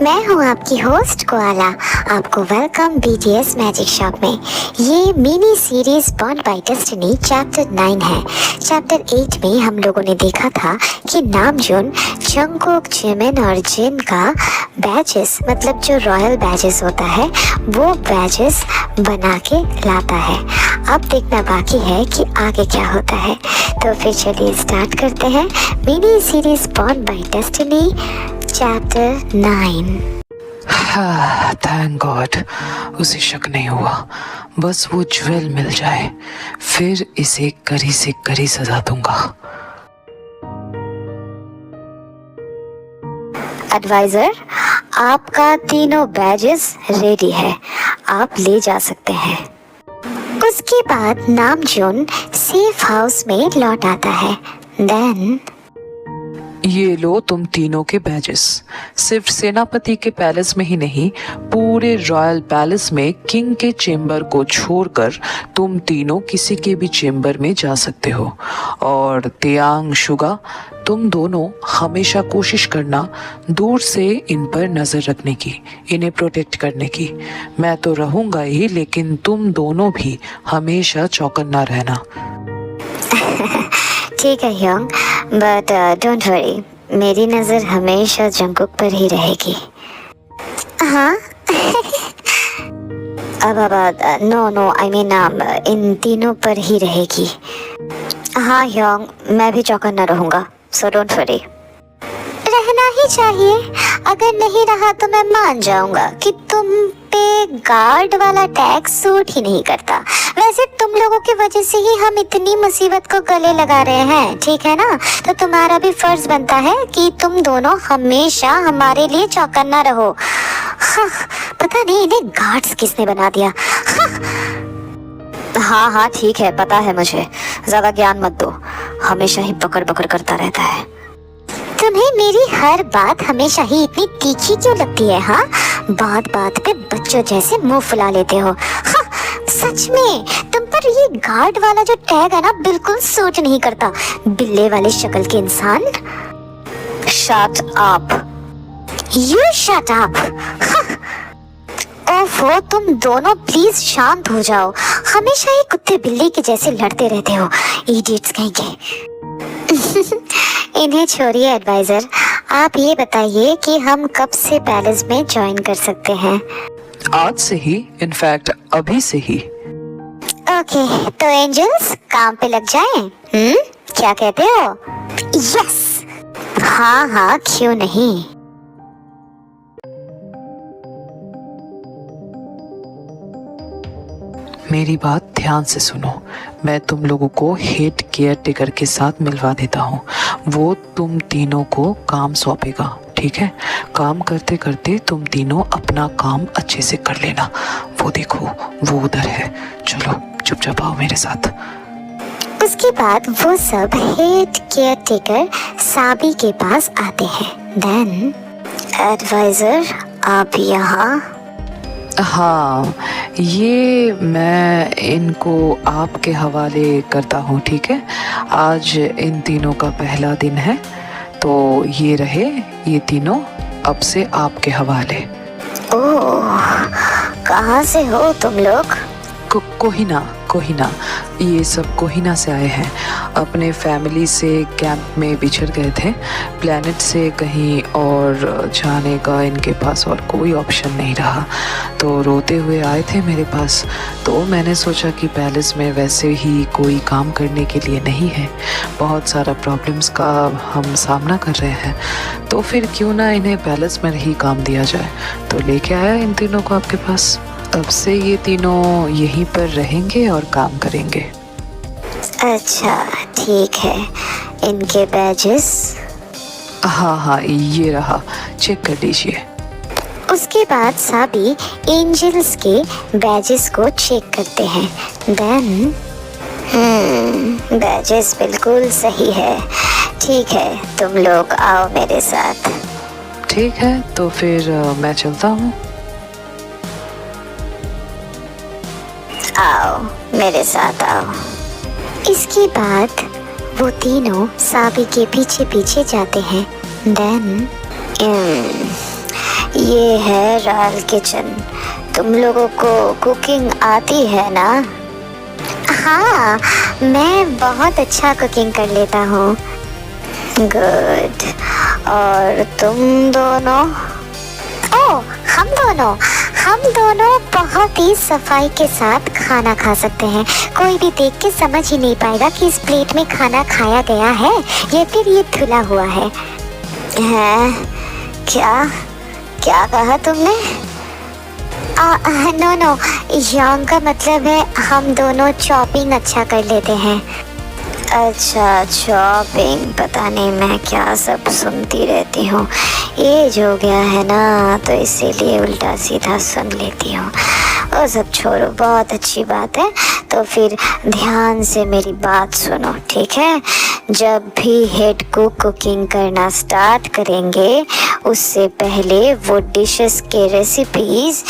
मैं हूँ आपकी होस्ट कोआला। आपको वेलकम बीटीएस मैजिक शॉप में। ये mini series born by destiny chapter 9 है। चैप्टर 8 में हम लोगों ने देखा था कि नामजून जंगकोक, जिमिन और जिन का बैजेस, मतलब जो रॉयल बैजेस होता है, वो बैजेस बना के लाता है। अब देखना बाकी है कि आगे क्या होता है। तो फिर चलिए स्टार्ट करते हैं mini series born by destiny chapter 9। Thank god, उसे शक नहीं हुआ। बस वो ज्वेल मिल जाए, फिर इसे कड़ी से कड़ी सजा दूंगा। एडवाइजर, आपका तीनों बैजेस रेडी है, आप ले जा सकते हैं। उसके बाद नामजून सेफ हाउस में लौट आता है। देन ये लो तुम तीनों के बैजेस। सिर्फ सेनापति के पैलेस में ही नहीं, पूरे रॉयल पैलेस में किंग के चेम्बर को छोड़कर तुम तीनों किसी के भी चेम्बर में जा सकते हो। और तियांग, शुगा, तुम दोनों हमेशा कोशिश करना दूर से इन पर नज़र रखने की, इन्हें प्रोटेक्ट करने की। मैं तो रहूँगा ही, लेकिन तुम दोनों भी हमेशा चौकन्ना रहना। ठीक है ह्योंग, बट डोंट वरी, मेरी नज़र हमेशा जंगकुक पर ही रहेगी। हाँ अब नो आई मीन इन तीनों पर ही रहेगी। हाँ ह्योंग, मैं भी चौकन्ना रहूँगा, सो डोंट वरी। रहना ही चाहिए, अगर नहीं रहा तो मैं मान जाऊंगा कि तुम पे गार्ड वाला टैग सूट ही नहीं करता। वैसे तुम लोगों की वजह से ही हम इतनी मुसीबत को गले लगा रहे हैं, ठीक है ना? तो तुम्हारा भी फर्ज बनता है कि तुम दोनों हमेशा हमारे लिए चौकन्ना रहो। हाँ, पता नहीं इन्हें गार्ड्स किसने बना दिया। हाँ ठीक है, पता है मुझे, ज्यादा ज्ञान मत दो, हमेशा ही बकर बकर करता रहता है। तुम्हें मेरी हर बात हमेशा ही इतनी तीखी क्यों लगती है? हाँ, बात बात पे बच्चों जैसे मुंह फुला लेते हो। हाँ, सच में तुम पर ये गार्ड वाला जो टैग है ना, बिल्कुल सूट नहीं करता, बिल्ले वाले शक्ल के इंसान। Shut up, you shut up. ओफो, तुम दोनों प्लीज शांत हो जाओ, हमेशा ही कुत्ते बिल्ली के जैसे लड़ते रहते हो, इडियट्स कहीं के। इन्हें छोड़िए एडवाइजर, आप ये बताइए कि हम कब से पैलेस में ज्वाइन कर सकते हैं? आज से ही, इनफैक्ट अभी से ही। ओके, तो एंजल्स काम पे लग जाएं? क्या कहते हो? यस, हाँ क्यों नहीं। मेरी बात ध्यान से सुनो, मैं तुम लोगों को हेड केयर टेकर के साथ मिलवा देता हूँ। वो तुम तीनों को काम सौंपेगा, ठीक है? काम करते करते तुम तीनों अपना काम अच्छे से कर लेना। वो देखो, वो उधर है, चलो चुपचाप आओ मेरे साथ। उसके बाद वो सब हेड केयर टेकर साबी के पास आते हैं। देन एडवाइजर, आप यहाँ? हाँ, ये मैं इनको आपके हवाले करता हूँ, ठीक है? आज इन तीनों का पहला दिन है, तो ये रहे ये तीनों अब से आपके हवाले। ओह, कहाँ से हो तुम लोग? कोहिना, ये सब कोहिना से आए हैं। अपने फैमिली से कैंप में बिछड़ गए थे। प्लेनेट से कहीं और जाने का इनके पास और कोई ऑप्शन नहीं रहा, तो रोते हुए आए थे मेरे पास। तो मैंने सोचा कि पैलेस में वैसे ही कोई काम करने के लिए नहीं है, बहुत सारा प्रॉब्लम्स का हम सामना कर रहे हैं, तो फिर क्यों ना इन्हें पैलेस में ही काम दिया जाए। तो लेके आया इन तीनों को आपके पास। अब से ये तीनों यहीं पर रहेंगे और काम करेंगे। अच्छा ठीक है, इनके बैजेस? हाँ, ये रहा, चेक कर लीजिए। उसके बाद साबी एंजल्स के बैजेस को चेक करते हैं। देन बैजेस बिल्कुल सही है, ठीक है, तुम लोग आओ मेरे साथ। ठीक है, तो फिर मैं चलता हूँ। आओ मेरे साथ आओ। इसके बाद वो तीनों साबी के पीछे पीछे जाते हैं। देन ये है रॉयल किचन। तुम लोगों को कुकिंग आती है ना? हाँ, मैं बहुत अच्छा कुकिंग कर लेता हूँ। गुड। और तुम दोनों? ओह, हम दोनों बहुत ही सफाई के साथ खाना खा सकते हैं। कोई भी देख के समझ ही नहीं पाएगा कि इस प्लेट में खाना खाया गया है या फिर ये धुला हुआ है। क्या कहा तुमने? नो, यंग का मतलब है हम दोनों चॉपिंग अच्छा कर लेते हैं। अच्छा, चॉपिंग। पता नहीं मैं क्या सब सुनती रहती हूँ। एज हो गया है ना, तो इसीलिए उल्टा सीधा सुन लेती हूँ। वो सब छोड़ो, बहुत अच्छी बात है। तो फिर ध्यान से मेरी बात सुनो, ठीक है? जब भी हेड कुक कुकिंग करना स्टार्ट करेंगे, उससे पहले वो डिशेस के रेसिपीज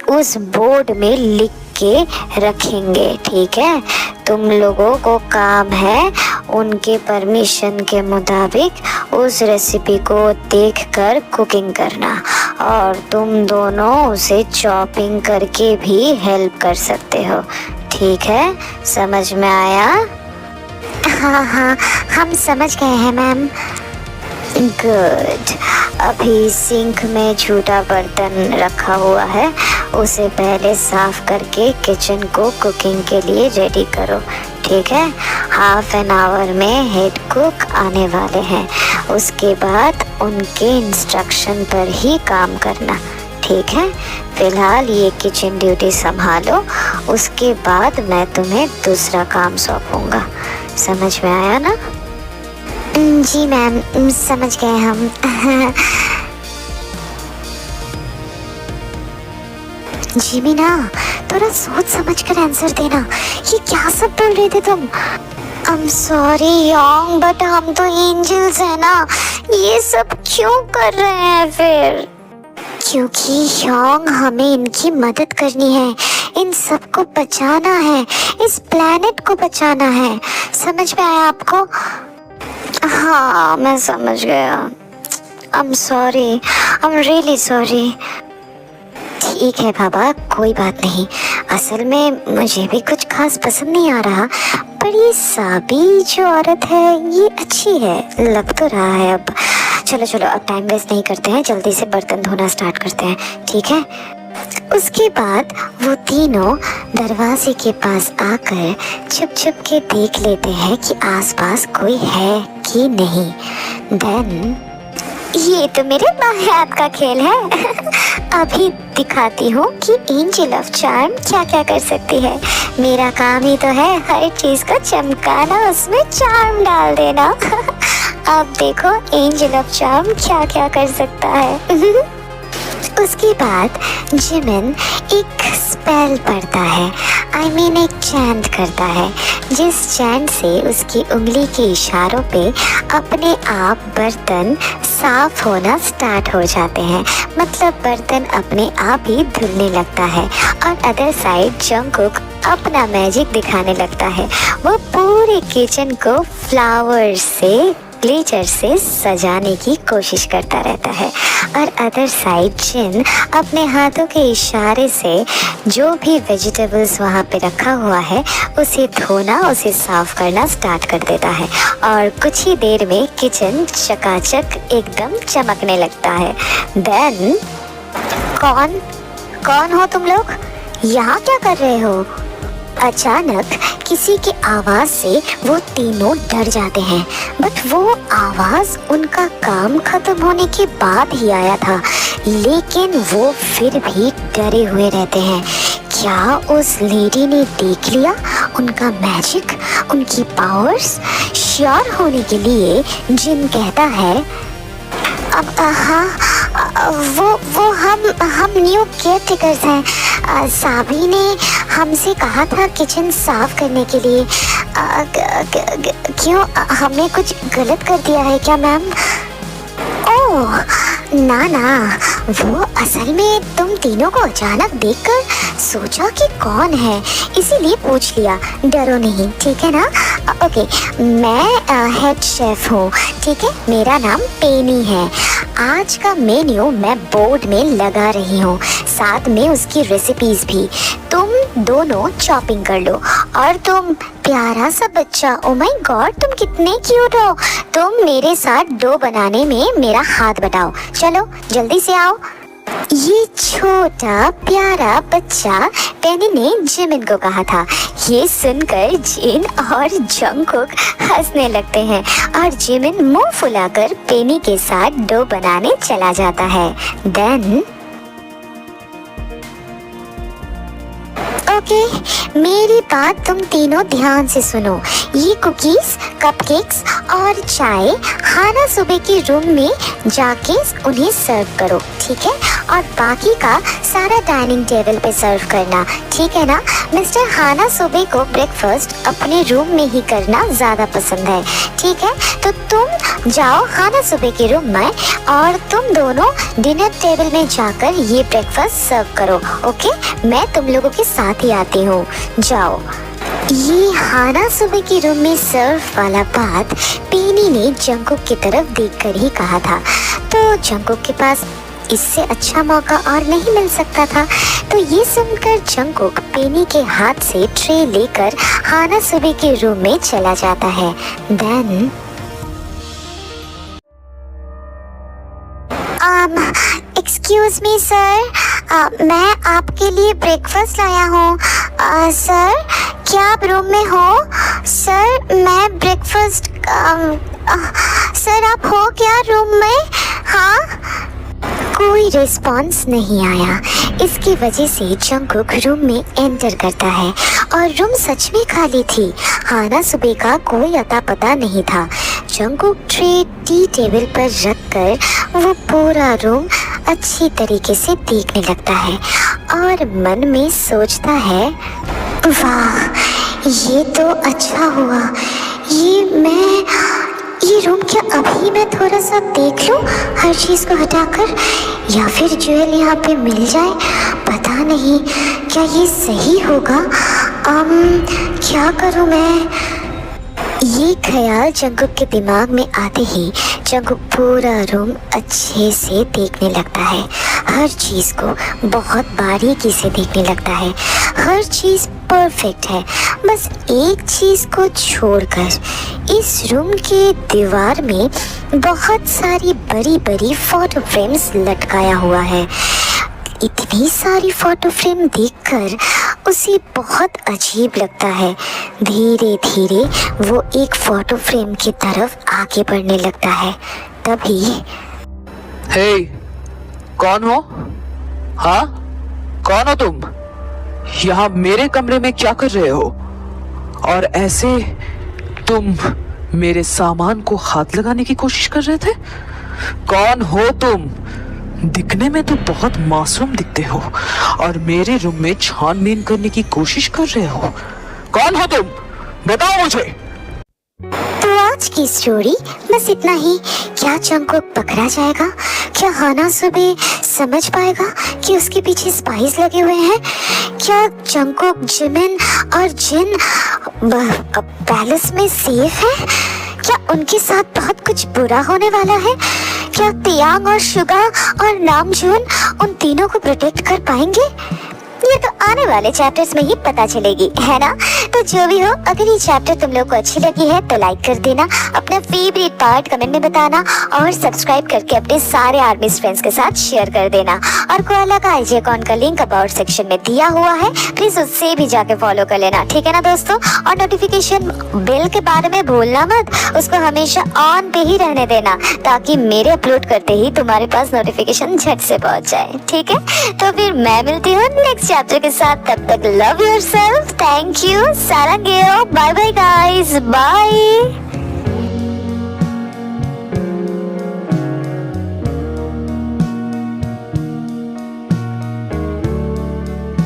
उस बोर्ड में लिख के रखेंगे, ठीक है? तुम लोगों को काम है उनके परमिशन के मुताबिक उस रेसिपी को देखकर कुकिंग करना, और तुम दोनों उसे चॉपिंग करके भी हेल्प कर सकते हो, ठीक है? समझ में आया? हाँ, हम समझ गए हैं मैम। गुड। अभी सिंक में झूठा बर्तन रखा हुआ है, उसे पहले साफ करके किचन को कुकिंग के लिए रेडी करो, ठीक है? हाफ एन आवर में हेड कुक आने वाले हैं, उसके बाद उनके इंस्ट्रक्शन पर ही काम करना, ठीक है? फिलहाल ये किचन ड्यूटी संभालो, उसके बाद मैं तुम्हें दूसरा काम सौंपूंगा। समझ में आया ना? जी मैम, समझ गए हम। जी मीना, थोड़ा सोच समझ कर आंसर देना। ये क्या सब बोल रहे थे तुम? I am sorry Yong, but हम तो एंजल्स हैं ना, ये सब क्यों कर रहे हैं फिर? क्योंकि योंग, हमें इनकी मदद करनी है, इन सबको बचाना है, इस प्लेनेट को बचाना है। समझ में आया आपको? हाँ, मैं समझ गया। I am sorry, I am really sorry. ठीक है बाबा, कोई बात नहीं। असल में मुझे भी कुछ खास पसंद नहीं आ रहा, पर ये साबी जो औरत है ये अच्छी है, लग तो रहा है। अब चलो अब टाइम वेस्ट नहीं करते हैं, जल्दी से बर्तन धोना स्टार्ट करते हैं, ठीक है? उसके बाद वो तीनों दरवाजे के पास आकर छुप के देख लेते हैं कि आसपास कोई है कि नहीं। देन ये तो मेरे बायात का खेल है। अभी दिखाती हूँ कि एंजल ऑफ चार्म क्या क्या कर सकती है। मेरा काम ही तो है हर चीज को चमकाना, उसमें चार्म डाल देना। अब देखो एंजल ऑफ चार्म क्या क्या कर सकता है। उसके बाद जिमिन एक स्पेल पढ़ता है, एक चैंट करता है, जिस चैंट से उसकी उंगली के इशारों पे अपने आप बर्तन साफ होना स्टार्ट हो जाते हैं। मतलब बर्तन अपने आप ही धुलने लगता है। और अदर साइड जंगकुक अपना मैजिक दिखाने लगता है। वो पूरे किचन को फ्लावर्स से, ग्लिटर से सजाने की कोशिश करता रहता है। और अदर साइड जिन अपने हाथों के इशारे से जो भी वेजिटेबल्स वहाँ पे रखा हुआ है उसे धोना, उसे साफ करना स्टार्ट कर देता है। और कुछ ही देर में किचन चकाचक एकदम चमकने लगता है। देन कौन हो तुम लोग? यहाँ क्या कर रहे हो? अचानक किसी की आवाज से वो तीनों डर जाते हैं। बट वो आवाज उनका काम खत्म होने के बाद ही आया था, लेकिन वो फिर भी डरे हुए रहते हैं। क्या उस लेडी ने देख लिया उनका मैजिक, उनकी पावर्स? श्योर होने के लिए जिन कहता है, अब हाँ, वो हम न्यू केयरटेकर्स हैं। साबी ने हमसे कहा था किचन साफ करने के लिए। क्यों, हमने कुछ गलत कर दिया है क्या मैम? ओह ना, वो असल में तुम तीनों को अचानक देखकर सोचा कि कौन है, इसीलिए पूछ लिया। डरो नहीं, ठीक है ना? ओके, मैं हेड शेफ हूँ, ठीक है? मेरा नाम पेनी है। आज का मेन्यू मैं बोर्ड में लगा रही हूँ, साथ में उसकी रेसिपीज भी। तुम दोनों चॉपिंग कर लो। और तुम प्यारा सा बच्चा, ओ माय गॉड तुम कितने क्यूट हो। तुम मेरे साथ डो बनाने में मेरा हाथ बटाओ। चलो जल्दी से आओ। ये छोटा प्यारा बच्चा पेनी ने जिमिन को कहा था। ये सुनकर जिन और जंगकुक हंसने लगते हैं और जिमिन मुंह फुलाकर पेनी के साथ डो बनाने चला जाता है। देन ओके, मेरी बात तुम तीनों ध्यान से सुनो। ये कुकीज, कपकेक्स और चाय हाना सुबह के रूम में जाके उन्हें सर्व करो, ठीक है? और बाकी का सारा डाइनिंग टेबल पे सर्व करना, ठीक है ना? मिस्टर हाना सुबह को ब्रेकफास्ट अपने रूम में ही करना ज़्यादा पसंद है, ठीक है? तो तुम जाओ हाना सुबह के रूम में और तुम दोनों डिनर टेबल में जाकर ये ब्रेकफास्ट सर्व करो, ओके? मैं तुम लोगों के साथ ही आती हूँ, जाओ। ये हाना सुबह के रूम में सर्व वाला बात पेनी ने जंगकुक की तरफ देखकर ही कहा था। तो जंगकुक के पास इससे अच्छा मौका और नहीं मिल सकता था। तो ये सुनकर जंगकुक पेनी के हाथ से ट्रे लेकर हाना सुबह के रूम में चला जाता है। देन एक्सक्यूज मी सर, मैं आपके लिए ब्रेकफास्ट लाया हूँ। सर क्या आप रूम में हो? सर मैं ब्रेकफास्ट सर आप हो क्या रूम में? हाँ, कोई रिस्पॉन्स नहीं आया। इसकी वजह से जंगकुक रूम में एंटर करता है और रूम सच में खाली थी। हाना सुबह का कोई अता पता नहीं था। जंगकुक ट्रे टी टेबल पर रखकर वो पूरा रूम अच्छी तरीके से देखने लगता है और मन में सोचता है, वाह ये तो अच्छा हुआ। ये रूम क्या अभी मैं थोड़ा सा देख लूं हर चीज़ को हटाकर, या फिर ज्वेल यहाँ पे मिल जाए, पता नहीं क्या ये सही होगा। क्या करूँ मैं? ये ख्याल जंगकुक के दिमाग में आते ही जंगकुक पूरा रूम अच्छे से देखने लगता है। हर चीज़ को बहुत बारीकी से देखने लगता है। हर चीज़ परफेक्ट है, बस एक चीज़ को छोड़कर। इस रूम के दीवार में बहुत सारी बड़ी बड़ी फोटो फ्रेम्स लटकाया हुआ है। इतनी सारी फोटो फ्रेम देखकर उसे बहुत अजीब लगता है। धीरे धीरे वो एक फोटो फ्रेम की तरफ आगे बढ़ने लगता है। तभी हे, कौन हो? हाँ, कौन हो तुम? यहाँ मेरे कमरे में क्या कर रहे हो? और ऐसे तुम मेरे सामान को हाथ लगाने की कोशिश कर रहे थे? कौन हो तुम? दिखने में तो बहुत मासूम दिखते हो और मेरे रूम में छानबीन करने की कोशिश कर रहे हो। कौन हो तुम? बताओ मुझे। तो आज की स्टोरी बस इतना ही। क्या जंगकुक पकड़ा जाएगा? क्या हाना सुबह समझ पाएगा कि उसके पीछे स्पाइस लगे हुए हैं? क्या जंगकुक, जिमिन और जिन पैलेस में सेफ है? क्या उनके साथ बहुत कुछ बुरा होने वाला है? क्या तियांग और शुगा और नामजून उन तीनों को प्रोटेक्ट कर पाएंगे? ये तो आने वाले चैप्टर्स में ही पता चलेगी, है ना? तो जो भी हो, अगर ये चैप्टर तुम लोग को अच्छी लगी है तो लाइक कर देना, अपना फेवरेट पार्ट कमेंट में बताना और सब्सक्राइब करके अपने सारे आर्मी फ्रेंड्स के साथ शेयर कर देना। और कोयला का आईजी अकाउंट का लिंक अबाउट सेक्शन में दिया हुआ है, प्लीज उससे भी जाके फॉलो कर लेना, ठीक है ना दोस्तों? और नोटिफिकेशन बेल के बारे में भूलना मत, उसको हमेशा ऑन पे ही रहने देना ताकि मेरे अपलोड करते ही तुम्हारे पास नोटिफिकेशन झट से पहुंच जाए, ठीक है? तो फिर मैं मिलती हूँ नेक्स्ट चैप्टर के साथ। तब तक लव योरसेल्फ, थैंक यू, सारंगेओ, बाय बाय गाइस, बाय।